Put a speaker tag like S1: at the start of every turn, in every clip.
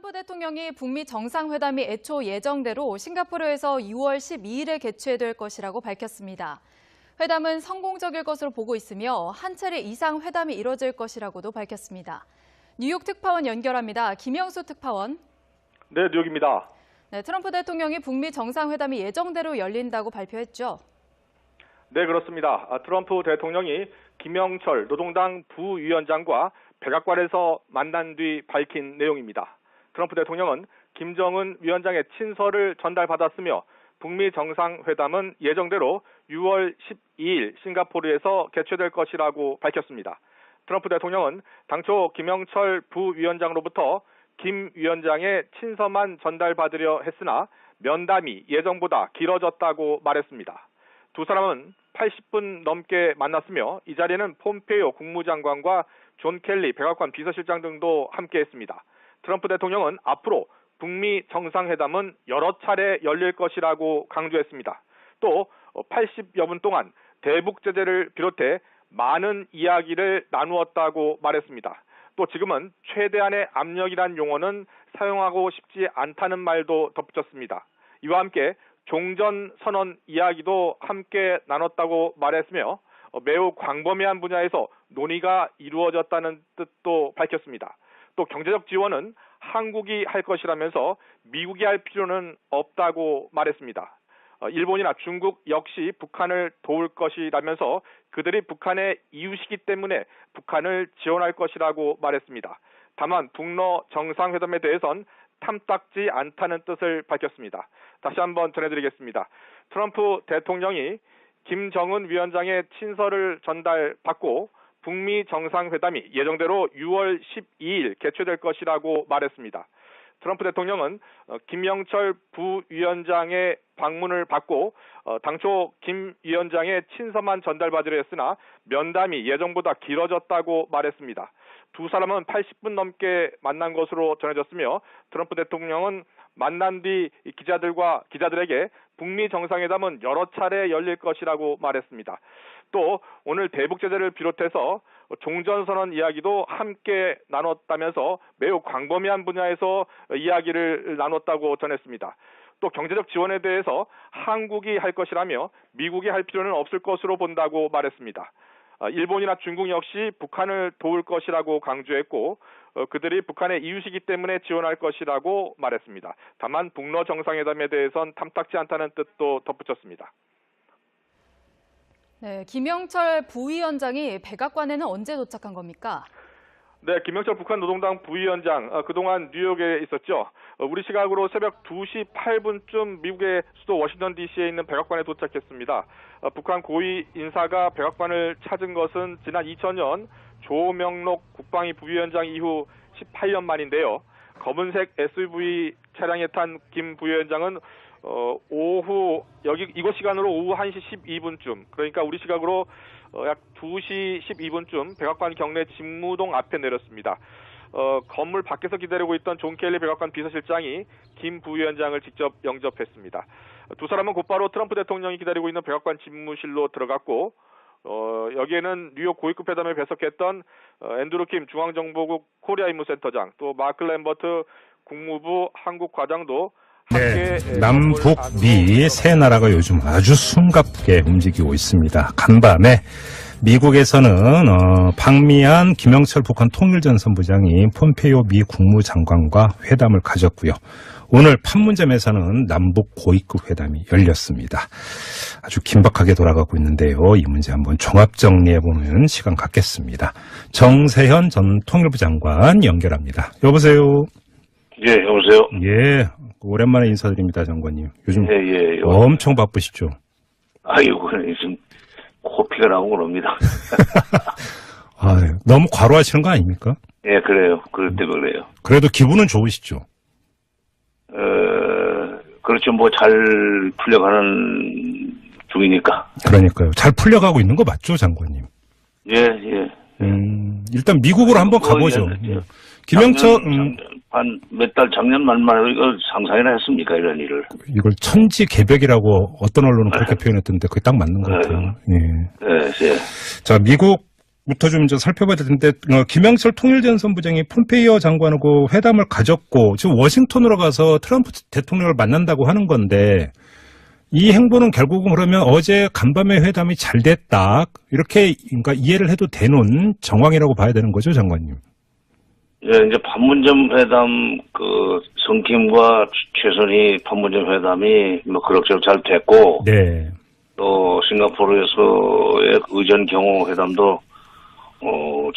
S1: 트럼프 대통령이 북미 정상회담이 애초 예정대로 싱가포르에서 6월 12일에 개최될 것이라고 밝혔습니다. 회담은 성공적일 것으로 보고 있으며 한 차례 이상 회담이 이뤄질 것이라고도 밝혔습니다. 뉴욕 특파원 연결합니다. 김영수 특파원.
S2: 네, 뉴욕입니다.
S1: 네, 트럼프 대통령이 북미 정상회담이 예정대로 열린다고 발표했죠.
S2: 네, 그렇습니다. 트럼프 대통령이 김영철 노동당 부위원장과 백악관에서 만난 뒤 밝힌 내용입니다. 트럼프 대통령은 김정은 위원장의 친서를 전달받았으며 북미 정상회담은 예정대로 6월 12일 싱가포르에서 개최될 것이라고 밝혔습니다. 트럼프 대통령은 당초 김영철 부위원장으로부터 김 위원장의 친서만 전달받으려 했으나 면담이 예정보다 길어졌다고 말했습니다. 두 사람은 80분 넘게 만났으며 이 자리에는 폼페이오 국무장관과 존 켈리 백악관 비서실장 등도 함께했습니다. 트럼프 대통령은 앞으로 북미 정상회담은 여러 차례 열릴 것이라고 강조했습니다. 또 80여 분 동안 대북 제재를 비롯해 많은 이야기를 나누었다고 말했습니다. 또 지금은 최대한의 압력이란 용어는 사용하고 싶지 않다는 말도 덧붙였습니다. 이와 함께 종전선언 이야기도 함께 나눴다고 말했으며 매우 광범위한 분야에서 논의가 이루어졌다는 뜻도 밝혔습니다. 또 경제적 지원은 한국이 할 것이라면서 미국이 할 필요는 없다고 말했습니다. 일본이나 중국 역시 북한을 도울 것이라면서 그들이 북한의 이웃이기 때문에 북한을 지원할 것이라고 말했습니다. 다만 북러 정상회담에 대해선 탐탁지 않다는 뜻을 밝혔습니다. 다시 한번 전해드리겠습니다. 트럼프 대통령이 김정은 위원장의 친서를 전달받고 북미 정상회담이 예정대로 6월 12일 개최될 것이라고 말했습니다. 트럼프 대통령은 김영철 부위원장의 방문을 받고 당초 김 위원장의 친서만 전달받으려 했으나 면담이 예정보다 길어졌다고 말했습니다. 두 사람은 80분 넘게 만난 것으로 전해졌으며 트럼프 대통령은 만난 뒤 기자들에게 북미 정상회담은 여러 차례 열릴 것이라고 말했습니다. 또 오늘 대북 제재를 비롯해서 종전선언 이야기도 함께 나눴다면서 매우 광범위한 분야에서 이야기를 나눴다고 전했습니다. 또 경제적 지원에 대해서 한국이 할 것이라며 미국이 할 필요는 없을 것으로 본다고 말했습니다. 일본이나 중국 역시 북한을 도울 것이라고 강조했고 그들이 북한의 이웃이기 때문에 지원할 것이라고 말했습니다. 다만 북러 정상회담에 대해선 탐탁지 않다는 뜻도 덧붙였습니다.
S1: 네, 김영철 부위원장이 백악관에는 언제 도착한 겁니까?
S2: 네, 김영철 북한 노동당 부위원장 그동안 뉴욕에 있었죠. 우리 시각으로 새벽 2시 8분쯤 미국의 수도 워싱턴 DC에 있는 백악관에 도착했습니다. 북한 고위 인사가 백악관을 찾은 것은 지난 2000년 조명록 국방위 부위원장 이후 18년 만인데요. 검은색 SUV 차량에 탄 김 부위원장은 오후 이곳 시간으로 오후 1시 12분쯤 그러니까 우리 시각으로 약 2시 12분쯤 백악관 경내 직무동 앞에 내렸습니다. 건물 밖에서 기다리고 있던 존 켈리 백악관 비서실장이 김 부위원장을 직접 영접했습니다. 두 사람은 곧바로 트럼프 대통령이 기다리고 있는 백악관 집무실로 들어갔고 여기에는 뉴욕 고위급 회담에 배석했던 앤드루 킴 중앙정보국 코리아 임무센터장 또 마크 램버트 국무부 한국과장도
S3: 네, 남북미 세 나라가 요즘 아주 숨가쁘게 움직이고 있습니다. 간밤에 미국에서는 방미한 김영철 북한 통일전선부장이 폼페이오 미 국무장관과 회담을 가졌고요. 오늘 판문점에서는 남북 고위급 회담이 열렸습니다. 아주 긴박하게 돌아가고 있는데요. 이 문제 한번 종합 정리해보는 시간 갖겠습니다. 정세현 전 통일부 장관 연결합니다. 여보세요.
S4: 예, 여보세요.
S3: 예, 오랜만에 인사드립니다, 장관님. 요즘
S4: 예.
S3: 엄청 바쁘시죠?
S4: 아이고, 지금 코피가 나오고 그럽니다.
S3: 아, 너무 과로하시는 거 아닙니까?
S4: 예, 그래요. 그럴 때 그래요.
S3: 그래도 기분은 좋으시죠?
S4: 그렇죠. 뭐 잘 풀려가는 중이니까.
S3: 그러니까요. 잘 풀려가고 있는 거 맞죠, 장관님?
S4: 예.
S3: 일단 미국으로 한번 가보죠. 김영철
S4: 한 몇 달 작년 말만 이거 상상이나 했습니까, 이런 일을?
S3: 이걸 천지개벽이라고 어떤 언론은 그렇게 표현했던데 그게 딱 맞는 것 같아요. 예.
S4: 예.
S3: 자, 미국 부터 좀 이제 살펴봐야 되는데 김영철 통일전 선부장이 폼페이오 장관하고 회담을 가졌고 지금 워싱턴으로 가서 트럼프 대통령을 만난다고 하는 건데 이 행보는 결국은 그러면 어제 간밤에 회담이 잘 됐다 이렇게 그러니까 이해를 해도 되는 정황이라고 봐야 되는 거죠, 장관님?
S4: 예, 이제 판문점 회담 성킴과 최선희 판문점 회담이 그럭저럭 잘 됐고
S3: 네.
S4: 또 싱가포르에서의 의전 경호 회담도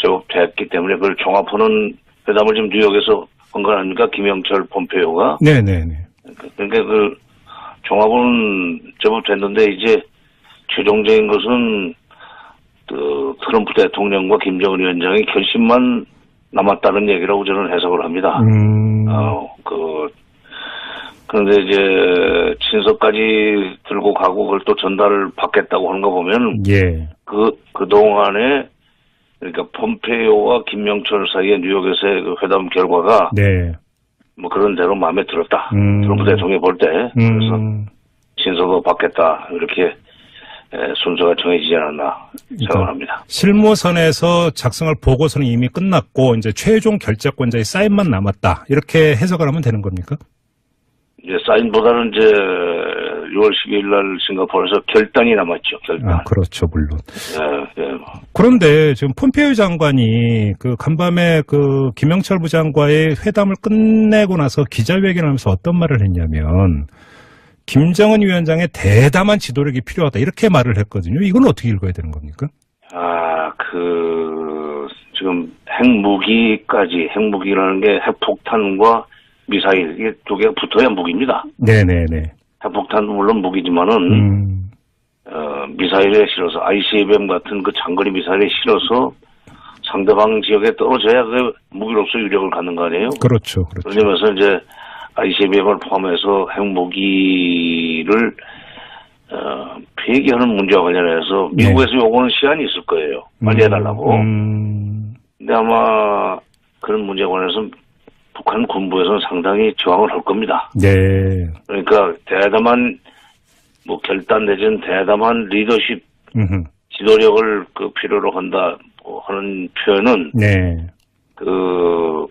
S4: 제법 됐기 때문에 그걸 종합하는 회담을 지금 뉴욕에서 한 거 아닙니까? 김영철 폼페이오가.
S3: 네네네.
S4: 그러니까 그 종합은 제법 됐는데 이제 최종적인 것은 트럼프 대통령과 김정은 위원장의 결심만 남았다는 얘기라고 저는 해석을 합니다. 그런데 이제 친서까지 들고 가고 그걸 또 전달을 받겠다고 하는 거 보면
S3: 예.
S4: 그동안에 그러니까 폼페이오와 김영철 사이의 뉴욕에서의 그 회담 결과가
S3: 네.
S4: 뭐 그런 대로 마음에 들었다. 트럼프 대통령이 볼 때. 그래서 친서도 받겠다. 이렇게 순서가 정해지지 않았나 생각을 합니다.
S3: 실무선에서 작성할 보고서는 이미 끝났고 이제 최종 결재권자의 사인만 남았다. 이렇게 해석을 하면 되는 겁니까?
S4: 이제 사인보다는 이제 6월 12일 날 싱가포르에서 결단이 남았죠. 결단.
S3: 아, 그렇죠, 물론.
S4: 예.
S3: 그런데 지금 폼페이오 장관이 그 간밤에 그 김영철 부장과의 회담을 끝내고 나서 기자회견을 하면서 어떤 말을 했냐면 김정은 위원장의 대담한 지도력이 필요하다 이렇게 말을 했거든요. 이건 어떻게 읽어야 되는 겁니까?
S4: 지금 핵무기라는 게 핵폭탄과 미사일 이게 두 개가 붙어야 무기입니다.
S3: 네네네.
S4: 핵폭탄도 물론 무기지만은 미사일에 실어서 ICBM 같은 그 장거리 미사일에 실어서 상대방 지역에 떨어져야 그 무기로서 유력을 갖는 거 아니에요?
S3: 그렇죠.
S4: 그러면서 이제 ICBM을 포함해서 핵무기를 폐기하는 문제와 관련해서 미국에서 요구하는 시간이 있을 거예요. 빨리 해달라고. 근데 아마 그런 문제에 관해서 북한 군부에서는 상당히 저항을 할 겁니다.
S3: 네.
S4: 그러니까 대담한 결단 내지는 대담한 리더십 지도력을 필요로 한다 하는 표현은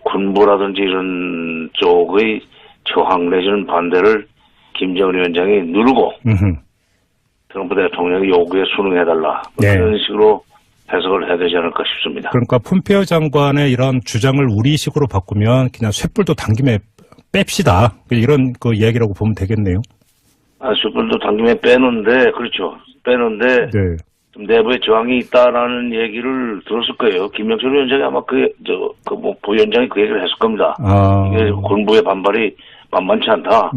S4: 군부라든지 이런 쪽의 저항 내지는 반대를 김정은 위원장이 누르고 트럼프 대통령의 요구에 순응해달라 그런 식으로 해석을 해야 되지 않을까 싶습니다.
S3: 그러니까 폼페이오 장관의 이런 주장을 우리식으로 바꾸면 그냥 쇳불도 당김에 뺍시다 이런 그 이야기라고 보면 되겠네요.
S4: 쇳불도 당김에 빼는데 그렇죠. 빼는데 좀 내부에 저항이 있다라는 얘기를 들었을 거예요. 김영철 위원장이 아마 부위원장이 그 얘기를 했을 겁니다. 이게 군부의 반발이 만만치 않다.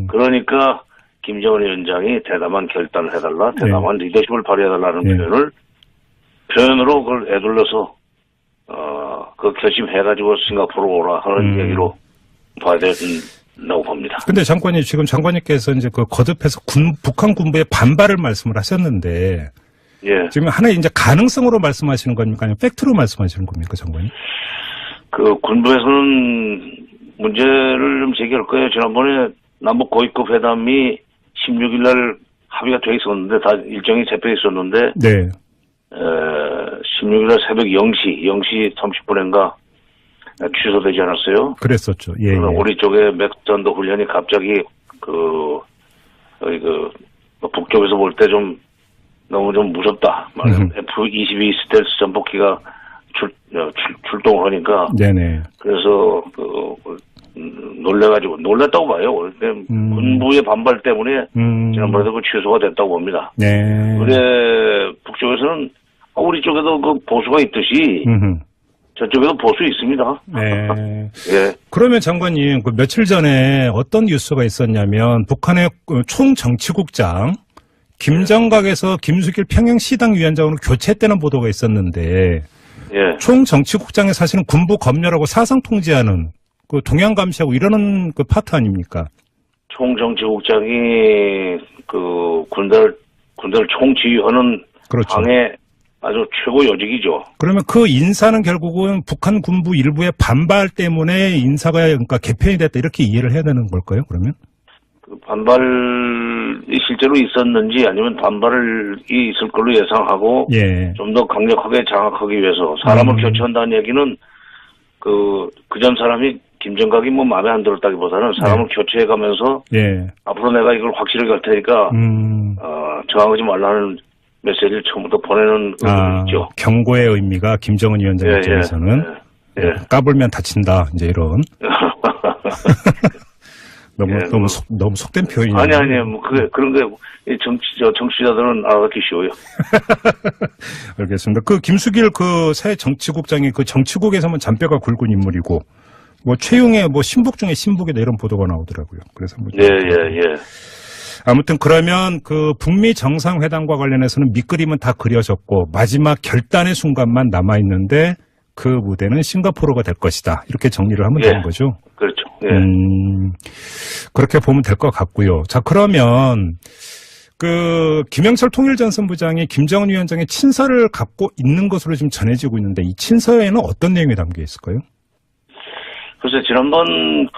S4: 그러니까 김정은 위원장이 대담한 결단을 해달라, 대담한 리더십을 발휘해달라는 표현으로 그걸 애둘러서 그 결심해가지고 싱가포르 오라 하는 얘기로 봐야 된다고 봅니다.
S3: 근데 장관님 지금 장관님께서 이제 그 거듭해서 북한 군부의 반발을 말씀을 하셨는데 지금 하나의 이제 가능성으로 말씀하시는 겁니까 아니면 팩트로 말씀하시는 겁니까 장관님?
S4: 그 군부에서는 문제를 좀 제기할 거예요. 지난번에 남북 고위급 회담이 16일 날 합의가 돼 있었는데 다 일정이 잡혀 있었는데 16일 날 새벽 0시 30분인가 취소되지 않았어요?
S3: 그랬었죠.
S4: 우리 쪽에 맥전도 훈련이 갑자기 북쪽에서 볼 때 너무 무섭다. F-22 스텔스 전폭기가 출동을 하니까. 그래서 놀랬다고 봐요. 군부의 반발 때문에 지난번에도 취소가 됐다고 봅니다. 근데 북쪽에서는 우리 쪽에도 그 보수가 있듯이 저쪽에도 보수 있습니다.
S3: 그러면 장관님 그 며칠 전에 어떤 뉴스가 있었냐면 북한의 총정치국장 김정각에서 김수길 평양시당 위원장으로 교체했다는 보도가 있었는데 총정치국장의 사실은 군부 검열하고 사상 통제하는 그 동향 감시하고 이러는 그 파트 아닙니까?
S4: 총정치국장이 그 군대를 총지휘하는 당의 아주 최고 요직이죠.
S3: 그러면 그 인사는 결국은 북한 군부 일부의 반발 때문에 인사가 그러니까 개편이 됐다 이렇게 이해를 해야 되는 걸까요? 그러면?
S4: 그 반발 실제로 있었는지 아니면 반발이 있을 걸로 예상하고
S3: 예.
S4: 좀 더 강력하게 장악하기 위해서 사람을 교체한다는 얘기는 그 전 사람이 김정각이 뭐 마음에 안 들었다기보다는 사람을 교체해가면서
S3: 예.
S4: 앞으로 내가 이걸 확실하게 할 테니까 저항하지 말라는 메시지를 처음부터 보내는 의미가 있죠.
S3: 경고의 의미가 김정은 위원장 입장에서는
S4: 예.
S3: 까불면 다친다 이제 이런. 너무 속된 표현이에요.
S4: 아니, 뭐, 그런 게, 정치자들은 알아듣기 쉬워요.
S3: 알겠습니다. 그, 김수길 새 정치국장이 그 정치국에서만 잔뼈가 굵은 인물이고, 뭐, 최용의 뭐, 신북 중에 신북이다 이런 보도가 나오더라고요. 그래서 뭐.
S4: 예.
S3: 아무튼 그러면 그 북미 정상회담과 관련해서는 밑그림은 다 그려졌고, 마지막 결단의 순간만 남아있는데, 그 무대는 싱가포르가 될 것이다. 이렇게 정리를 하면 되는 거죠.
S4: 그렇죠. 예.
S3: 그렇게 보면 될 것 같고요. 자, 그러면 그 김영철 통일전선부장이 김정은 위원장의 친서를 갖고 있는 것으로 지금 전해지고 있는데 이 친서에는 어떤 내용이 담겨 있을까요?
S4: 글쎄 지난번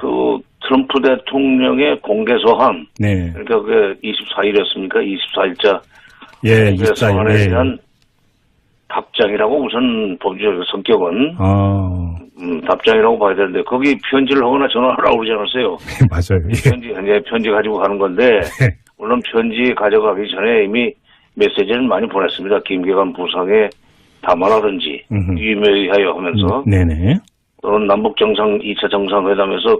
S4: 그 트럼프 대통령의 공개서한
S3: 네.
S4: 그러니까 그 24일이었습니까? 24일자
S3: 예,
S4: 공개서한에 대한 답장이라고 우선 법적인 성격은 답장이라고 봐야 되는데 거기 편지를 하거나 전화를 하라고 그러지 않았어요.
S3: 맞아요.
S4: 편지 가지고 가는 건데 물론 편지 가져가기 전에 이미 메시지를 많이 보냈습니다. 김계관 부상에 담아라든지 유의미하여 하면서
S3: 네네.
S4: 또는 남북 2차 정상회담에서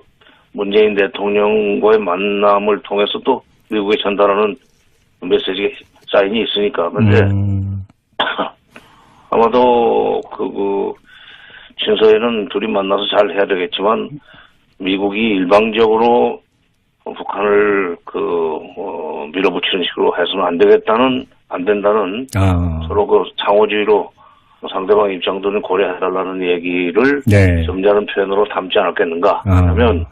S4: 문재인 대통령과의 만남을 통해서 또 미국에 전달하는 메시지 사인이 있으니까 근데 아마도 그 친서에는 둘이 만나서 잘 해야 되겠지만 미국이 일방적으로 북한을 밀어붙이는 식으로 해서는 안 된다는 서로 그 상호주의로 상대방 입장들은 고려해달라는 얘기를 점잖은 표현으로 담지 않았겠는가 하면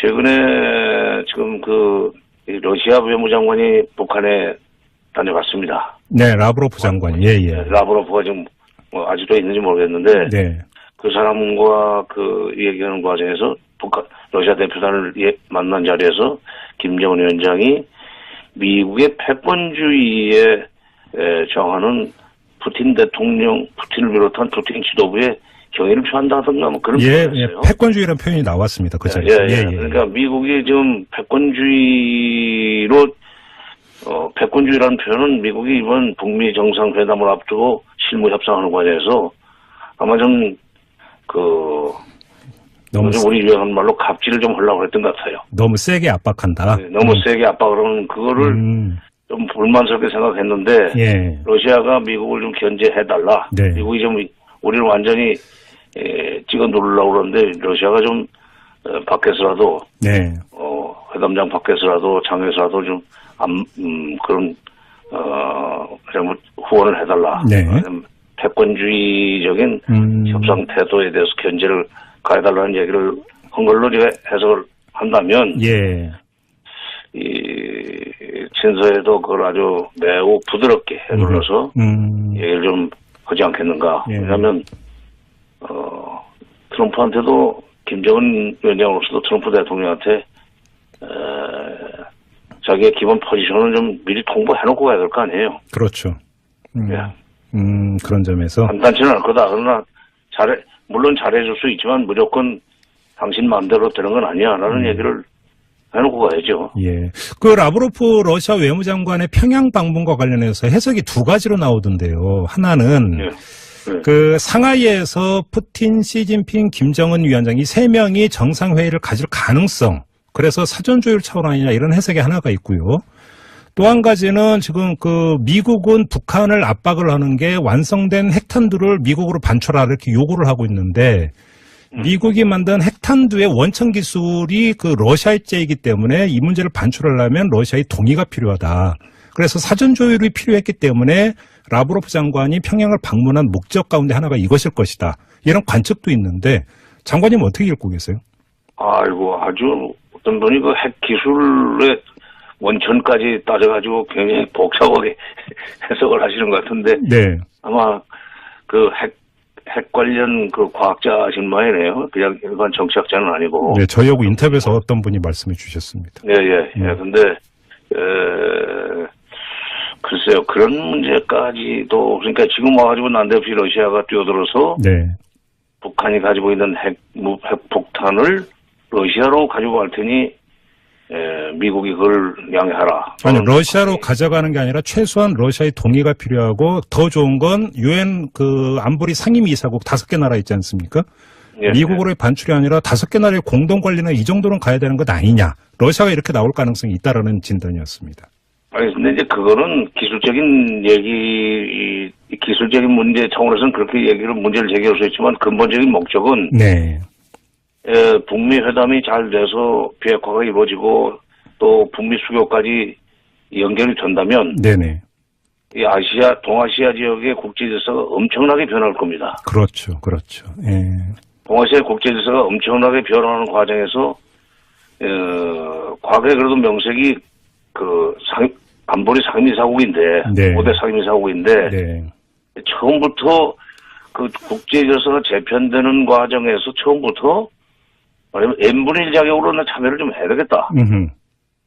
S4: 최근에 지금 그 러시아 외무장관이 북한에 다녀갔습니다.
S3: 네, 라브로프 장관이. 예.
S4: 라브로프가 지금 뭐 아직도 있는지 모르겠는데 그 사람과 그 얘기하는 과정에서 러시아 대표단을 만난 자리에서 김정은 위원장이 미국의 패권주의에 저항하는 푸틴을 비롯한 푸틴 지도부의 경의를 표한다든가 뭐 그런 표현이었어요.
S3: 패권주의라는 표현이 나왔습니다. 그 자리에서.
S4: 그러니까 미국이 지금 패권주의라는 표현은 미국이 이번 북미 정상회담을 앞두고 실무 협상하는 과정에서 아마 좀 우리 유행하는 말로 갑질을 좀 하려고 했던 것 같아요.
S3: 너무 세게 압박한다.
S4: 너무 세게 압박을 하는 그거를 좀 불만스럽게 생각했는데 러시아가 미국을 좀 견제해달라. 미국이 좀 우리를 완전히 찍어 누르려고 그러는데 러시아가 좀 밖에서라도 회담장 밖에서라도 장에서라도 좀 그런 후원을 해달라. 패권주의적인 협상 태도에 대해서 견제를 가해달라는 얘기를 한 걸로 제가 해석을 한다면 이 친서에도 그걸 아주 매우 부드럽게 해둘러서 얘기를 좀 하지 않겠는가. 왜냐하면 트럼프한테도 김정은 위원장으로서도 트럼프 대통령한테 자기의 기본 포지션을 좀 미리 통보해놓고 가야 될 거 아니에요.
S3: 그렇죠. 그런 점에서
S4: 간단치는 않을 거다. 그러나 물론 잘해줄 수 있지만 무조건 당신 마음대로 되는 건 아니야라는 얘기를 해놓고 가야죠.
S3: 그 라브로프 러시아 외무장관의 평양 방문과 관련해서 해석이 두 가지로 나오던데요. 하나는 그 상하이에서 푸틴, 시진핑, 김정은 위원장이 세 명이 정상회의를 가질 가능성. 그래서 사전조율 차원 아니냐 이런 해석이 하나가 있고요. 또 한 가지는 지금 그 미국은 북한을 압박을 하는 게 완성된 핵탄두를 미국으로 반출하라 이렇게 요구를 하고 있는데 미국이 만든 핵탄두의 원천 기술이 그 러시아제이기 때문에 이 문제를 반출하려면 러시아의 동의가 필요하다. 그래서 사전조율이 필요했기 때문에 라브로프 장관이 평양을 방문한 목적 가운데 하나가 이것일 것이다. 이런 관측도 있는데 장관님 어떻게 읽고 계세요?
S4: 아이고 아주 어떤 분이 그 핵 기술의 원천까지 따져가지고 굉장히 복잡하게 해석을 하시는 것 같은데 아마 그 핵 관련 그 과학자신 모양이네요. 그냥 일반 정치학자는 아니고.
S3: 저희하고 인터뷰에서 어떤 분이 말씀해 주셨습니다.
S4: 근데 글쎄요, 그런 문제까지도, 그러니까 지금 와가지고 난데없이 러시아가 뛰어들어서
S3: 네.
S4: 북한이 가지고 있는 핵폭탄을 러시아로 가지고 갈 테니 미국이 그걸 양해하라.
S3: 아니, 러시아로 가져가는 게 아니라 최소한 러시아의 동의가 필요하고 더 좋은 건 유엔 그 안보리 상임이사국 5개 나라 있지 않습니까?
S4: 예,
S3: 미국으로의 반출이 아니라 5개 나라의 공동 관리는 이 정도는 가야 되는 것 아니냐. 러시아가 이렇게 나올 가능성이 있다라는 진단이었습니다.
S4: 아니, 근데 이제 그거는 기술적인 기술적인 문제 차원에서는 그렇게 문제를 제기할 수 있지만 근본적인 목적은
S3: 네.
S4: 북미 회담이 잘 돼서 비핵화가 이루어지고 또 북미 수교까지 연결이 된다면
S3: 네네.
S4: 이 동아시아 지역의 국제 질서가 엄청나게 변할 겁니다.
S3: 그렇죠. 그렇죠. 예.
S4: 동아시아 국제 질서가 엄청나게 변하는 과정에서 과거에 그래도 명색이 안보리 상임이사국인데
S3: 네.
S4: 5대 상임이사국인데
S3: 네.
S4: 처음부터 그 국제 질서가 재편되는 과정에서 처음부터 말하면 n분의 1 자격으로 나 참여를 좀 해야 되겠다.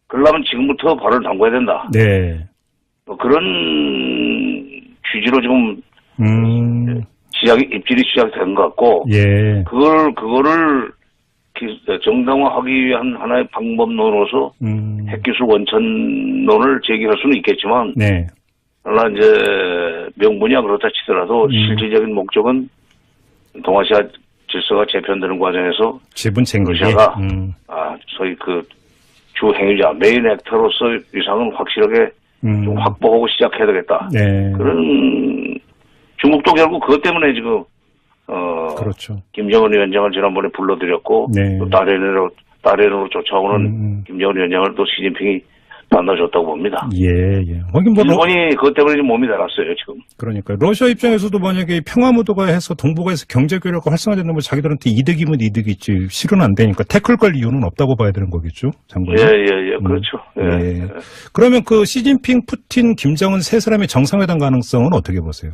S4: 그러려면 지금부터 발을 담궈야 된다.
S3: 네.
S4: 그런 취지로 지금 입질이 시작된 것 같고,
S3: 예.
S4: 그거를 정당화하기 위한 하나의 방법론으로서 핵기술 원천론을 제기할 수는 있겠지만,
S3: 네.
S4: 그러나 이제 명분이야 그렇다 치더라도 실질적인 목적은 동아시아 질서가 재편되는 과정에서
S3: 지분 챙기기.
S4: 러시아가 소위 주 행위자 메인 액터로서 위상은 확실하게 좀 확보하고 시작해야 되겠다.
S3: 네.
S4: 그런 중국도 결국 그것 때문에 지금
S3: 그렇죠.
S4: 김정은 위원장을 지난번에 불러들였고
S3: 네.
S4: 또 다레노로 쫓아오는 김정은 위원장을 또 시진핑이 만나줬다고 봅니다.
S3: 예. 하긴
S4: 일본이 그것 때문에 지금 몸이 달았어요, 지금.
S3: 그러니까 러시아 입장에서도 만약에 평화무도가 해서 동북아에서 경제교류가 활성화된다면 자기들한테 이득이면 이득이지 실은 안 되니까 태클 걸 이유는 없다고 봐야 되는 거겠죠, 장관님?
S4: 예, 그렇죠.
S3: 예. 그러면 그 시진핑, 푸틴, 김정은 세 사람의 정상회담 가능성은 어떻게 보세요?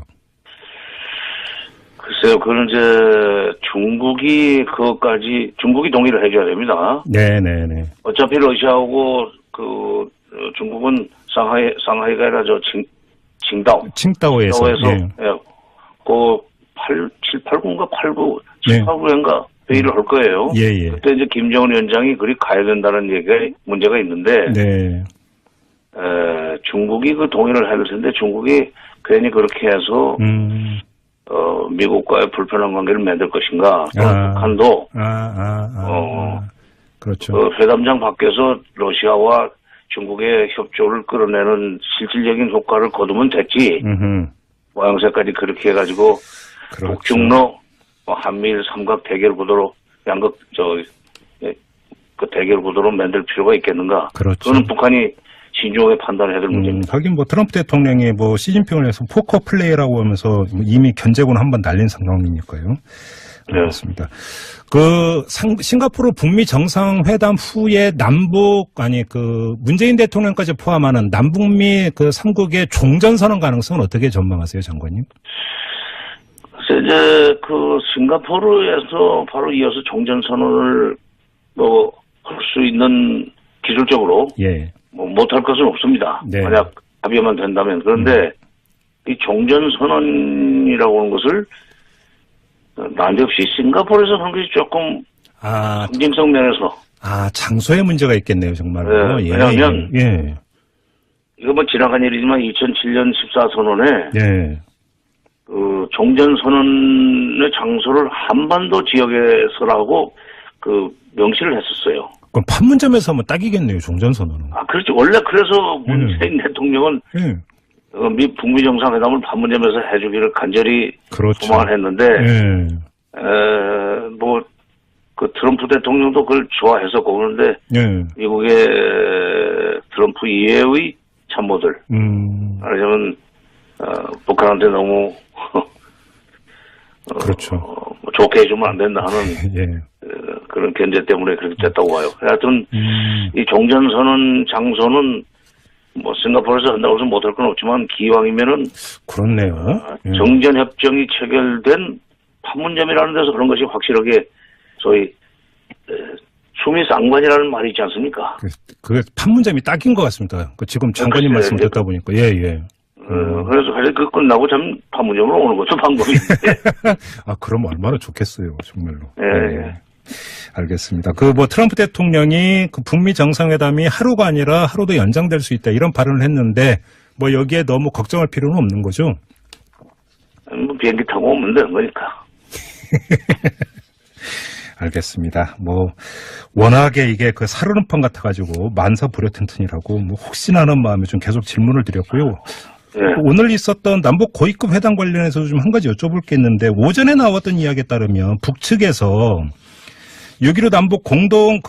S4: 글쎄요, 그건 이제 중국이 동의를 해줘야 됩니다.
S3: 네.
S4: 어차피 러시아하고 중국은 상하이가 아니라
S3: 칭다오에서
S4: 그 7, 8구인가 8구, 7, 8구인가 회의를 할 거예요.
S3: 예.
S4: 그때 이제 김정은 위원장이 그리 가야 된다는 문제가 있는데,
S3: 네.
S4: 중국이 그 동의를 해야 될 텐데 중국이 괜히 그렇게 해서 미국과의 불편한 관계를 만들 것인가? 북한도
S3: 그렇죠.
S4: 회담장 밖에서 러시아와 중국의 협조를 끌어내는 실질적인 효과를 거두면 됐지. 모양새까지 그렇게 해가지고
S3: 그렇죠.
S4: 북중러 한미일 삼각 대결 구도로 그 대결 구도로 만들 필요가 있겠는가?
S3: 그렇죠.
S4: 그거는 북한이 신중하게 판단해야 될 문제입니다.
S3: 하긴 트럼프 대통령이 시진핑을 해서 포커 플레이라고 하면서 이미 견제군 한번 날린 상황이니까요. 그렇습니다. 싱가포르 북미 정상회담 후에 문재인 대통령까지 포함하는 남북미 그 3국의 종전선언 가능성은 어떻게 전망하세요, 장관님?
S4: 그래서 이제 싱가포르에서 바로 이어서 종전선언을 할 수 있는 기술적으로 못할 것은 없습니다.
S3: 네.
S4: 만약 합의만 된다면. 그런데 이 종전선언이라고 하는 것을 난데없이 싱가포르에서 하는 것이 조금 상징성 면에서
S3: 장소의 문제가 있겠네요, 정말로.
S4: 네, 왜냐하면 이거 지나간 일이지만 2007년 14선언에 종전선언의 장소를 한반도 지역에서라고 명시를 했었어요.
S3: 그럼 판문점에서 하면 딱이겠네요, 종전선언은.
S4: 그렇죠. 원래 그래서 문재인 대통령은 북미 정상회담을 판문점에서 해주기를 간절히 소망을 했는데, 트럼프 대통령도 그걸 좋아했었고, 그런데 미국의 트럼프 이외의 참모들, 말하자면 북한한테 너무 좋게 해주면 안 된다 하는 그런 견제 때문에 그렇게 됐다고 봐요. 하여튼 이 종전선언 장소는 싱가포르에서 한다고 해서 못할 건 없지만 기왕이면은
S3: 그렇네요.
S4: 정전협정이 체결된 판문점이라는 데서 그런 것이 확실하게 소위 숨이 쌍관이라는 말이 있지 않습니까?
S3: 그 판문점이 딱인 것 같습니다. 지금 장관님 말씀 듣다 보니까. 예.
S4: 그래서 사실 그 끝나고 참 판문점으로 오는 것도 방법인데.
S3: 아, 그럼 얼마나 좋겠어요, 정말로.
S4: 예.
S3: 알겠습니다. 트럼프 대통령이 북미 정상회담이 하루가 아니라 하루도 연장될 수 있다 이런 발언을 했는데 여기에 너무 걱정할 필요는 없는 거죠?
S4: 비행기 타고 오면 되는 거니까.
S3: 알겠습니다. 워낙에 이게 살얼음판 같아가지고 만사부려튼튼이라고 혹시나 하는 마음에 좀 계속 질문을 드렸고요.
S4: 예.
S3: 오늘 있었던 남북 고위급 회담 관련해서 좀 한 가지 여쭤볼 게 있는데 오전에 나왔던 이야기에 따르면 북측에서 6.15 남북 공동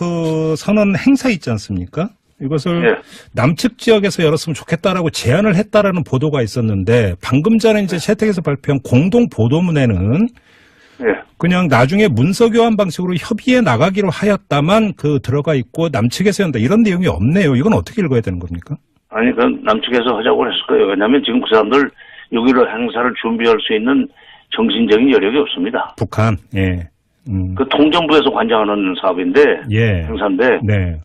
S3: 선언 행사 있지 않습니까? 이것을
S4: 예.
S3: 남측 지역에서 열었으면 좋겠다라고 제안을 했다라는 보도가 있었는데 방금 전에 이제 채택에서 발표한 공동 보도문에는
S4: 예.
S3: 그냥 나중에 문서 교환 방식으로 협의해 나가기로 하였다만 들어가 있고 남측에서 한다 이런 내용이 없네요. 이건 어떻게 읽어야 되는 겁니까?
S4: 아니, 남측에서 하자고 했을 거예요. 왜냐하면 지금 그 사람들 6.15 행사를 준비할 수 있는 정신적인 여력이 없습니다.
S3: 북한, 예.
S4: 통전부에서 관장하는 사업인데,
S3: 예.
S4: 행사인데,
S3: 네.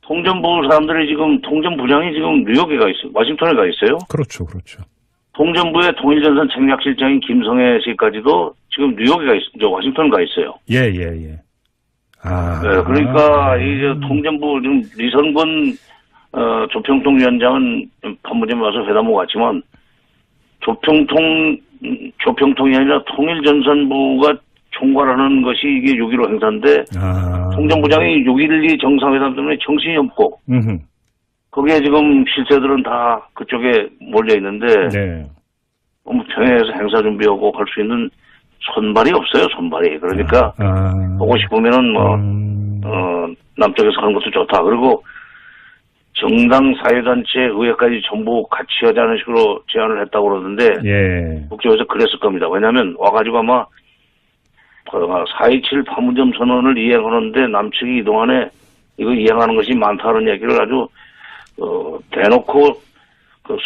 S4: 통전부 사람들이 지금, 통전부장이 지금 뉴욕에 가 있어요. 워싱턴에 가 있어요.
S3: 그렇죠.
S4: 통전부의 통일전선 책략실장인 김성애 씨까지도 지금 뉴욕에 가 있어요. 워싱턴 가 있어요.
S3: 예. 아.
S4: 네, 그러니까, 통전부, 지금 리선권, 조평통 위원장은 판문점에 와서 회담하고 갔지만, 조평통이 아니라 통일전선부가 총괄하는 것이 이게 6.15 행사인데, 통전부장이 6.12 정상회담 때문에 정신이 없고, 거기에 지금 실세들은 다 그쪽에 몰려 있는데,
S3: 네.
S4: 평양에서 행사 준비하고 갈 수 있는 손발이 없어요, 손발이. 그러니까, 보고 싶으면은 남쪽에서 하는 것도 좋다. 그리고, 정당 사회단체 의회까지 전부 같이 하자는 식으로 제안을 했다고 그러는데,
S3: 예.
S4: 북쪽에서 그랬을 겁니다. 왜냐하면 와가지고 아마 4.27 판문점 선언을 이행하는데 남측이 이동안에 이거 이행하는 것이 많다는 얘기를 아주 대놓고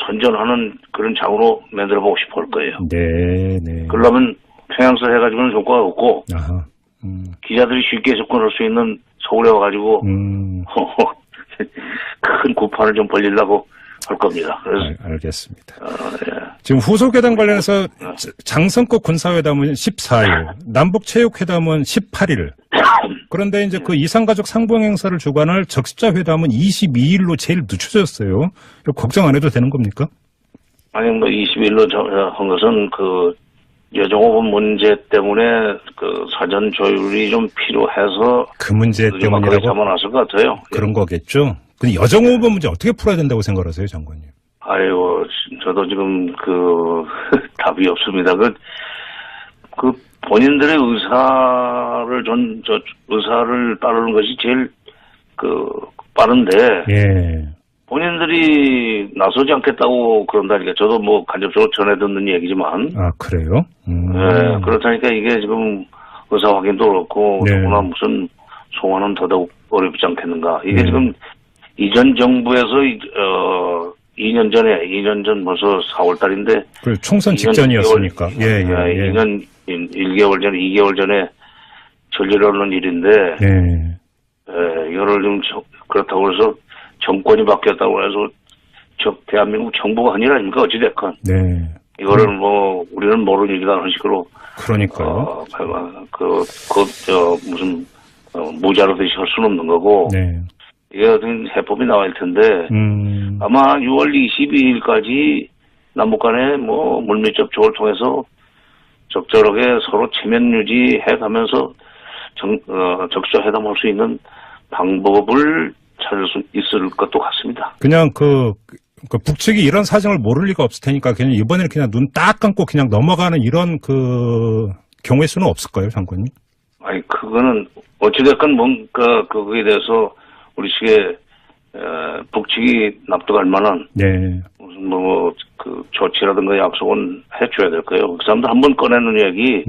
S4: 선전하는 그런 장으로 만들어보고 싶어 할 거예요.
S3: 네.
S4: 그러려면 평양서 해가지고는 효과가 없고,
S3: 아하.
S4: 기자들이 쉽게 접근할 수 있는 서울에 와가지고 큰 구판을 좀 벌리려고 할 겁니다. 그래서
S3: 알겠습니다.
S4: 예.
S3: 지금 후속회담 관련해서 장성급 군사회담은 14일, 남북체육회담은 18일. 그런데 이제 이산가족 상봉행사를 주관할 적십자회담은 22일로 제일 늦춰졌어요. 걱정 안 해도 되는 겁니까?
S4: 아니 22일로 한 것은 여종호법 문제 때문에 사전 조율이 좀 필요해서
S3: 그 문제 때문이라고
S4: 잡아놨을 것 같아요.
S3: 그런 거겠죠. 근데 여종호법 문제 어떻게 풀어야 된다고 생각하세요, 장관님?
S4: 아이고, 저도 지금 답이 없습니다. 본인들의 의사를 따르는 것이 제일 빠른데.
S3: 예.
S4: 본인들이 나서지 않겠다고 그런다니까. 저도 간접적으로 전해 듣는 얘기지만.
S3: 아, 그래요?
S4: 네, 그렇다니까 이게 지금 의사 확인도 그렇고,
S3: 네.
S4: 더구나 무슨 송환은 더더욱 어렵지 않겠는가. 이게 지금 이전 정부에서 2년 전 벌써 4월 달인데.
S3: 총선 직전이었으니까. 예.
S4: 2년 1개월 전에, 2개월 전에 전리하는 일인데.
S3: 예.
S4: 이거를 좀 그렇다고 해서 정권이 바뀌었다고 해서 대한민국 정부가 한 일 아닙니까? 어찌됐건.
S3: 네.
S4: 이거를 우리는 모르는 일이다 하는 식으로.
S3: 그러니까요.
S4: 무슨, 무자르듯이 할 수는 없는 거고.
S3: 네.
S4: 이게 어떤 해법이 나올 텐데. 아마 6월 22일까지 남북 간에 물밑 접촉을 통해서 적절하게 서로 체면 유지해 가면서 적절 회담할 수 있는 방법을 찾을 수 있을 것도 같습니다.
S3: 그냥 북측이 이런 사정을 모를 리가 없을 테니까 그냥 이번에는 그냥 눈 딱 감고 그냥 넘어가는 이런 경우의 수는 없을까요, 장관님?
S4: 아니, 그거는 어찌됐건 거기에 대해서 우리 측에 북측이 납득할 만한.
S3: 네.
S4: 무슨 조치라든가 약속은 해줘야 될 거예요. 그 사람들 한 번 꺼내는 얘기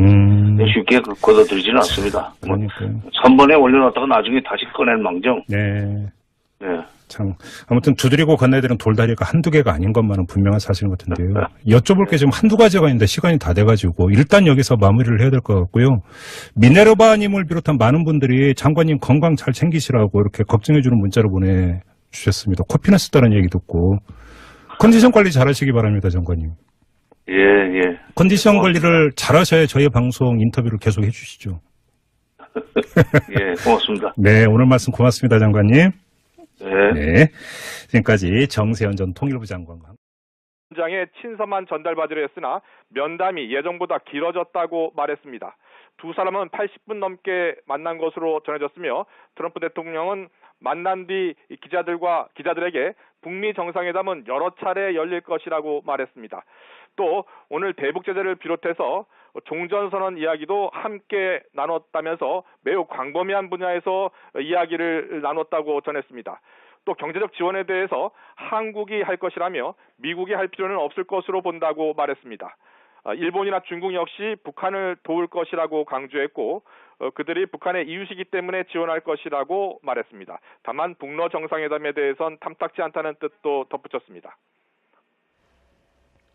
S4: 쉽게 걷어들이지는 않습니다.
S3: 그러니까요.
S4: 3번에 올려놨다가 나중에 다시 꺼낼 망정.
S3: 네.
S4: 네.
S3: 참 아무튼 두드리고 건너야 되는 돌다리가 한두 개가 아닌 것만은 분명한 사실 같은데요. 여쭤볼 게 지금 한두 가지가 있는데 시간이 다 돼가지고 일단 여기서 마무리를 해야 될 것 같고요. 미네르바님을 비롯한 많은 분들이 장관님 건강 잘 챙기시라고 이렇게 걱정해주는 문자를 보내주셨습니다. 코피나 쓰다는 얘기 듣고 컨디션 관리 잘하시기 바랍니다, 장관님.
S4: 예, 예.
S3: 컨디션 관리를 잘하셔야 저희 방송 인터뷰를 계속 해주시죠.
S4: 예, 고맙습니다.
S3: 네, 오늘 말씀 고맙습니다, 장관님.
S4: 네.
S3: 네, 지금까지 정세현 전 통일부 장관과
S2: 위원장의 친서만 전달받으려 했으나 면담이 예정보다 길어졌다고 말했습니다. 두 사람은 80분 넘게 만난 것으로 전해졌으며 트럼프 대통령은 만난 뒤 기자들에게 북미 정상회담은 여러 차례 열릴 것이라고 말했습니다. 또 오늘 대북 제재를 비롯해서 종전선언 이야기도 함께 나눴다면서 매우 광범위한 분야에서 이야기를 나눴다고 전했습니다. 또 경제적 지원에 대해서 한국이 할 것이라며 미국이 할 필요는 없을 것으로 본다고 말했습니다. 일본이나 중국 역시 북한을 도울 것이라고 강조했고 그들이 북한의 이웃이기 때문에 지원할 것이라고 말했습니다. 다만 북러 정상회담에 대해선 탐탁지 않다는 뜻도 덧붙였습니다.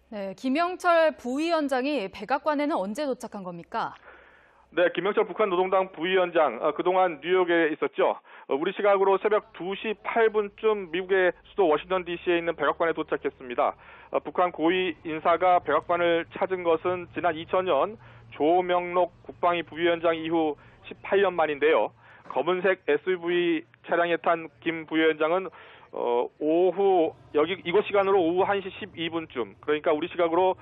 S1: 네, 김영철 부위원장이 백악관에는 언제 도착한 겁니까?
S2: 네, 김영철 북한 노동당 부위원장 그동안 뉴욕에 있었죠. 우리 시각으로 새벽 2시 8분쯤 미국의 수도 워싱턴 DC에 있는 백악관에 도착했습니다. 북한 고위 인사가 백악관을 찾은 것은 지난 2000년 조명록 국방위 부위원장 이후 18년 만인데요. 검은색 SUV 차량에 탄 김 부위원장은 오후 이곳 시간으로 오후 1시 12분쯤 그러니까 우리 시각으로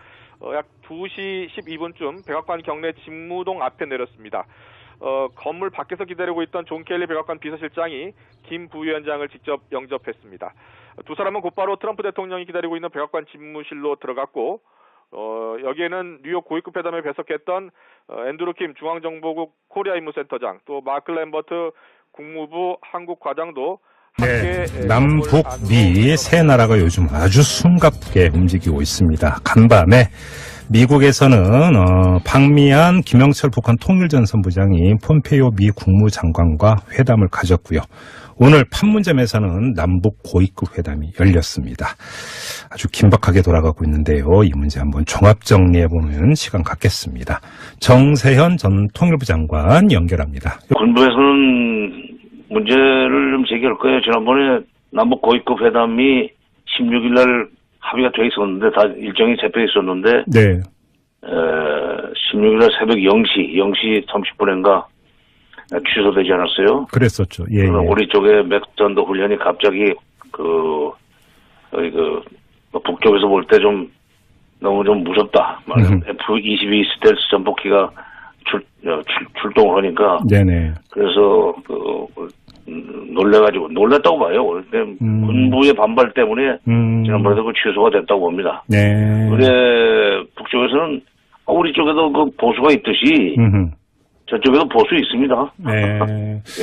S2: 약 2시 12분쯤 백악관 경내 직무동 앞에 내렸습니다. 건물 밖에서 기다리고 있던 존 켈리 백악관 비서실장이 김 부위원장을 직접 영접했습니다. 두 사람은 곧바로 트럼프 대통령이 기다리고 있는 백악관 집무실로 들어갔고 여기에는 뉴욕 고위급 회담에 배석했던 앤드루 킴 중앙정보국 코리아 임무센터장 또 마크 램버트 국무부 한국과장도
S3: 네, 남북, 미 세 나라가 요즘 아주 숨가쁘게 움직이고 있습니다. 간밤에 미국에서는 박미안 김영철 북한 통일전 선부장이 폼페이오 미 국무장관과 회담을 가졌고요. 오늘 판문점에서는 남북 고위급 회담이 열렸습니다. 아주 긴박하게 돌아가고 있는데요. 이 문제 한번 종합 정리해보는 시간 갖겠습니다. 정세현 전 통일부 장관 연결합니다.
S4: 군부에서는 문제를 좀 제기할 거예요. 지난번에 남북 고위급 회담이 16일 날 합의가 돼 있었는데 다 일정이 잡혀 있었는데
S3: 네.
S4: 16일 날 새벽 0시 30분인가 취소되지 않았어요?
S3: 그랬었죠. 예, 예.
S4: 우리 쪽에 맥전도 훈련이 갑자기 북쪽에서 볼 때 좀 너무 좀 무섭다. F-22 스텔스 전폭기가 출동을 하니까.
S3: 네네.
S4: 그래서 놀랐다고 봐요. 근데 군부의 반발 때문에 지난번에도 취소가 됐다고 봅니다.
S3: 네.
S4: 근데 북쪽에서는 우리 쪽에도 그 보수가 있듯이 저쪽에도 보수 있습니다.
S3: 네.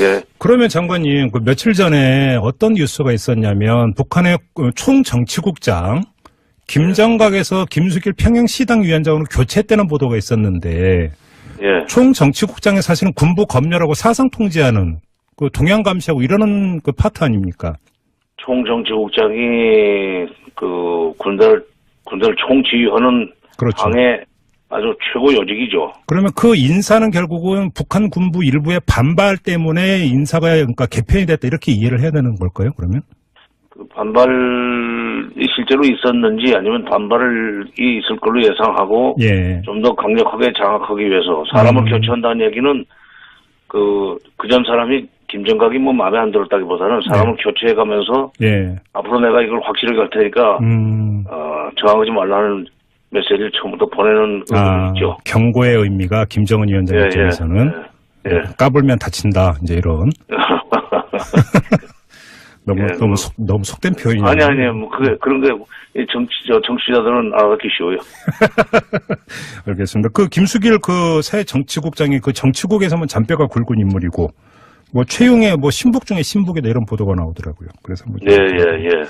S4: 예.
S3: 그러면 장관님, 그 며칠 전에 어떤 뉴스가 있었냐면 북한의 총정치국장 김정각에서 김수길 평양시당위원장으로 교체했다는 보도가 있었는데
S4: 예.
S3: 총정치국장이 사실은 군부 검열하고 사상 통제하는 그 동향 감시하고 이러는 그 파트 아닙니까?
S4: 총정치국장이 그 군대를 총지휘하는
S3: 그렇죠.
S4: 방의 아주 최고 요직이죠.
S3: 그러면 그 인사는 결국은 북한 군부 일부의 반발 때문에 인사가 그러니까 개편이 됐다 이렇게 이해를 해야 되는 걸까요? 그러면?
S4: 그 반발이 실제로 있었는지 아니면 반발이 있을 걸로 예상하고
S3: 예.
S4: 좀 더 강력하게 장악하기 위해서 사람을 교체한다는 얘기는 그전 사람이 김정각이 뭐 마음에 안 들었다기보다는 사람을 교체해가면서
S3: 예.
S4: 앞으로 내가 이걸 확실하게 할 테니까 저항하지 말라는 메시지를 처음부터 보내는 의미가 있죠.
S3: 경고의 의미가 김정은 위원장 입장에서는 까불면 다친다 이제 이런. 너무 속된 표현이네요.
S4: 아니, 뭐, 그런 게, 정치자들은 알아듣기 쉬워요.
S3: 알겠습니다. 그, 김수길 그 새 정치국장이 그 정치국에서만 잔뼈가 굵은 인물이고, 뭐, 최용의 뭐, 신북 중에 신북이다 이런 보도가 나오더라고요. 그래서 뭐.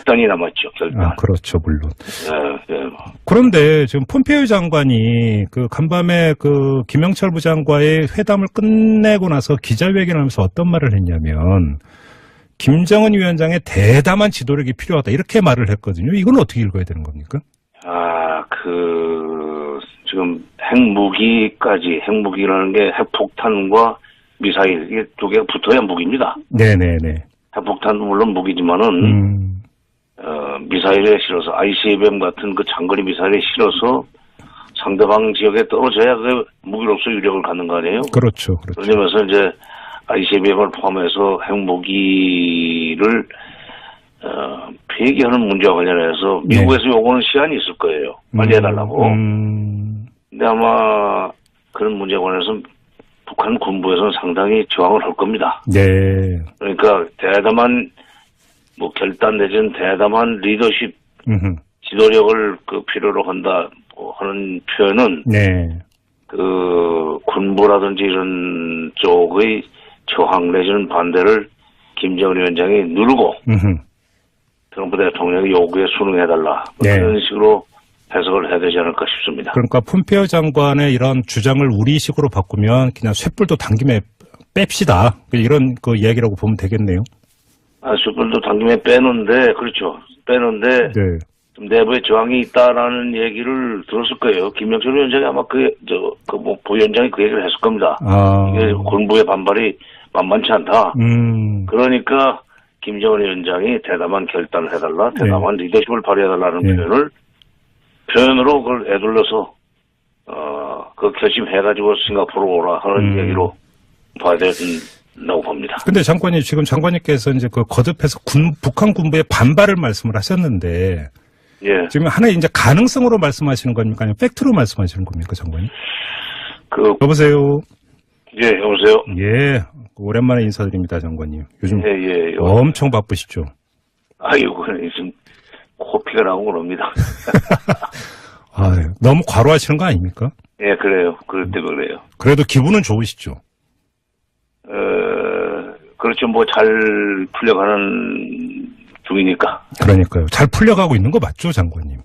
S4: 땅이 남았죠, 결국.
S3: 그렇죠, 물론.
S4: 예.
S3: 그런데 지금 폼페이오 장관이 그 간밤에 그 김영철 부장과의 회담을 끝내고 나서 기자회견을 하면서 어떤 말을 했냐면, 김정은 위원장의 대담한 지도력이 필요하다 이렇게 말을 했거든요. 이건 어떻게 읽어야 되는 겁니까?
S4: 지금 핵무기라는 게 핵폭탄과 미사일, 이게 두 개가 붙어야 무기입니다.
S3: 네네네.
S4: 핵폭탄도 물론 무기지만은, 미사일에 실어서, ICBM 같은 그 장거리 미사일에 실어서 상대방 지역에 떨어져야 그 무기로서 유력을 갖는 거 아니에요?
S3: 그렇죠.
S4: 그러면서 이제 ICBM을 포함해서 핵무기를, 폐기하는 문제와 관련해서 미국에서 요구하는 시간이 있을 거예요. 빨리 해달라고. 근데 아마 그런 문제에 관해서 북한 군부에서는 상당히 저항을 할 겁니다.
S3: 네.
S4: 그러니까 대담한 결단 내지는 대담한 리더십 지도력을 필요로 한다 하는 표현은 군부라든지 이런 쪽의 저항 내지는 반대를 김정은 위원장이 누르고 트럼프 대통령의 요구에 순응해달라 그런 식으로 해석을 해야 되지 않을까 싶습니다.
S3: 그러니까 폼페이오 장관의 이런 주장을 우리식으로 바꾸면 그냥 쇳불도 당김에 뺍시다. 이런 그 이야기라고 보면 되겠네요.
S4: 쇳불도 당김에 빼는데 빼는데 좀 내부에 저항이 있다라는 얘기를 들었을 거예요. 김명철 위원장이 아마 부위원장이 그 얘기를 했을 겁니다. 이게 군부의 반발이 만만치 않다. 그러니까 김정은 위원장이 대담한 결단을 해달라, 대담한 리더십을 발휘해달라는 표현으로 그걸 애둘러서 그 결심해가지고 싱가포르 오라 하는 얘기로 봐야 된다고 봅니다.
S3: 근데 장관님, 지금 장관님께서 이제 거듭해서 북한 군부의 반발을 말씀을 하셨는데, 지금 하나의 이제 가능성으로 말씀하시는 겁니까? 아니면 팩트로 말씀하시는 겁니까, 장관님? 여보세요?
S4: 여보세요?
S3: 오랜만에 인사드립니다, 장관님. 요즘 엄청 바쁘시죠?
S4: 지금 코피가 나오고 그럽니다.
S3: 너무 과로하시는 거 아닙니까?
S4: 그래요. 그럴 때 그래요.
S3: 그래도 기분은 좋으시죠?
S4: 그렇죠. 잘 풀려가는 중이니까.
S3: 그러니까요. 잘 풀려가고 있는 거 맞죠, 장관님?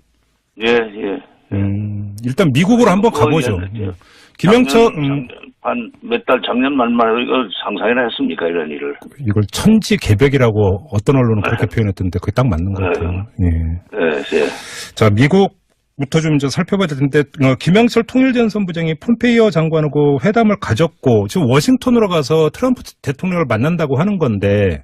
S3: 일단 미국으로 한번 가보죠. 김영철,
S4: 몇 달 작년 말만 해도 이걸 상상이나 했습니까, 이런 일을?
S3: 이걸 천지개벽이라고 어떤 언론은 그렇게 표현했던데 그게 딱 맞는 것 같아요. 자, 미국부터 좀 이제 살펴봐야 되는데, 김영철 통일전 선부장이 폼페이오 장관하고 회담을 가졌고, 지금 워싱턴으로 가서 트럼프 대통령을 만난다고 하는 건데,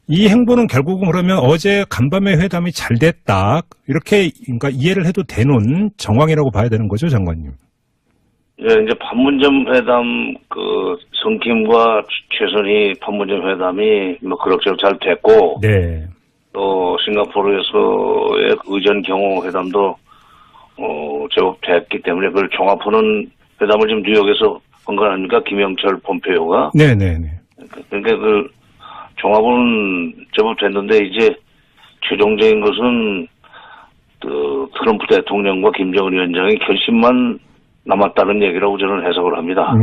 S3: 이 행보는 결국은 그러면 어제 간밤에 회담이 잘 됐다, 이렇게 그러니까 이해를 해도 되는 정황이라고 봐야 되는 거죠, 장관님?
S4: 이제 판문점 회담, 성킴과 최선희 판문점 회담이 그럭저럭 잘 됐고, 또 싱가포르에서의 의전 경호 회담도, 제법 됐기 때문에 그걸 종합하는 회담을 지금 뉴욕에서 한 거 아닙니까? 김영철 폼페이오가. 그러니까 종합은 제법 됐는데 이제 최종적인 것은 트럼프 대통령과 김정은 위원장의 결심만 남았다는 얘기라고 저는 해석을 합니다.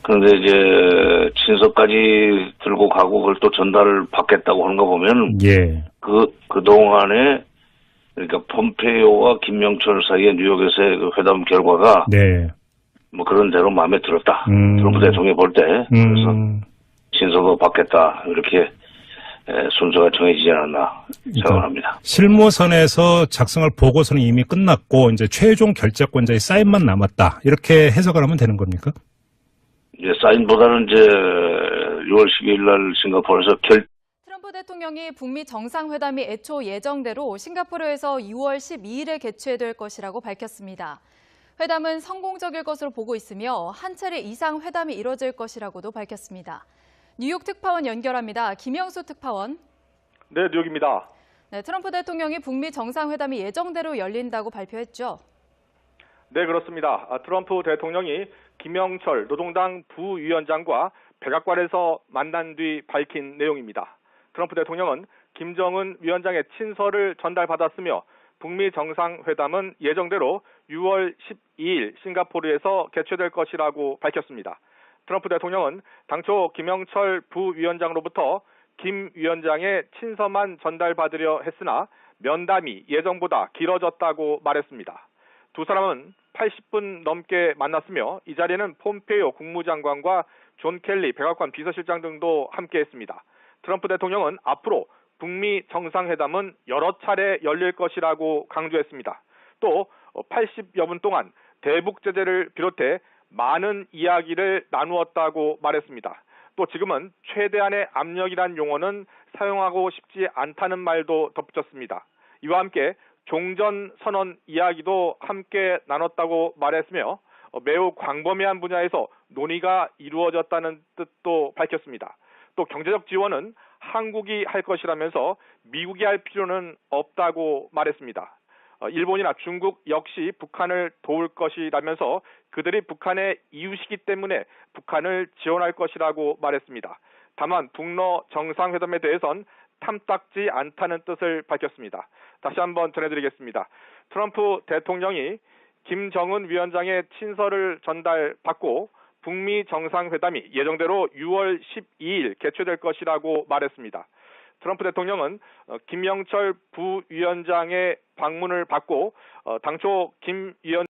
S4: 그런데 이제 친서까지 들고 가고 그걸 또 전달을 받겠다고 하는 거 보면 그동안에 그러니까 폼페이오와 김명철 사이의 뉴욕에서의 그 회담 결과가 그런 대로 마음에 들었다. 트럼프 대통령이 볼 때. 그래서 친서도 받겠다. 이렇게 순서가 정해지지 않았나 생각합니다.
S3: 실무선에서 작성할 보고서는 이미 끝났고 이제 최종 결재권자의 사인만 남았다. 이렇게 해석을 하면 되는 겁니까?
S4: 사인보다는 이제 6월 12일 날 싱가포르에서
S1: 트럼프 대통령이 북미 정상회담이 애초 예정대로 싱가포르에서 6월 12일에 개최될 것이라고 밝혔습니다. 회담은 성공적일 것으로 보고 있으며 한 차례 이상 회담이 이뤄질 것이라고도 밝혔습니다. 뉴욕 특파원 연결합니다. 김영수 특파원.
S2: 네, 뉴욕입니다.
S1: 트럼프 대통령이 북미 정상회담이 예정대로 열린다고 발표했죠.
S2: 네, 그렇습니다. 트럼프 대통령이 김영철 노동당 부위원장과 백악관에서 만난 뒤 밝힌 내용입니다. 트럼프 대통령은 김정은 위원장의 친서를 전달받았으며 북미 정상회담은 예정대로 6월 12일 싱가포르에서 개최될 것이라고 밝혔습니다. 트럼프 대통령은 당초 김영철 부위원장으로부터 김 위원장의 친서만 전달받으려 했으나 면담이 예정보다 길어졌다고 말했습니다. 두 사람은 80분 넘게 만났으며 이 자리는 폼페이오 국무장관과 존 켈리 백악관 비서실장 등도 함께했습니다. 트럼프 대통령은 앞으로 북미 정상회담은 여러 차례 열릴 것이라고 강조했습니다. 또 80여 분 동안 대북 제재를 비롯해 많은 이야기를 나누었다고 말했습니다. 또 지금은 최대한의 압력이란 용어는 사용하고 싶지 않다는 말도 덧붙였습니다. 이와 함께 종전 선언 이야기도 함께 나눴다고 말했으며 매우 광범위한 분야에서 논의가 이루어졌다는 뜻도 밝혔습니다. 또 경제적 지원은 한국이 할 것이라면서 미국이 할 필요는 없다고 말했습니다. 일본이나 중국 역시 북한을 도울 것이라면서 그들이 북한의 이웃이기 때문에 북한을 지원할 것이라고 말했습니다. 다만 북러 정상회담에 대해선 탐탁지 않다는 뜻을 밝혔습니다. 다시 한번 전해드리겠습니다. 트럼프 대통령이 김정은 위원장의 친서를 전달받고 북미 정상회담이 예정대로 6월 12일 개최될 것이라고 말했습니다. 트럼프 대통령은 김영철 부위원장의 방문을 받고 당초 김 위원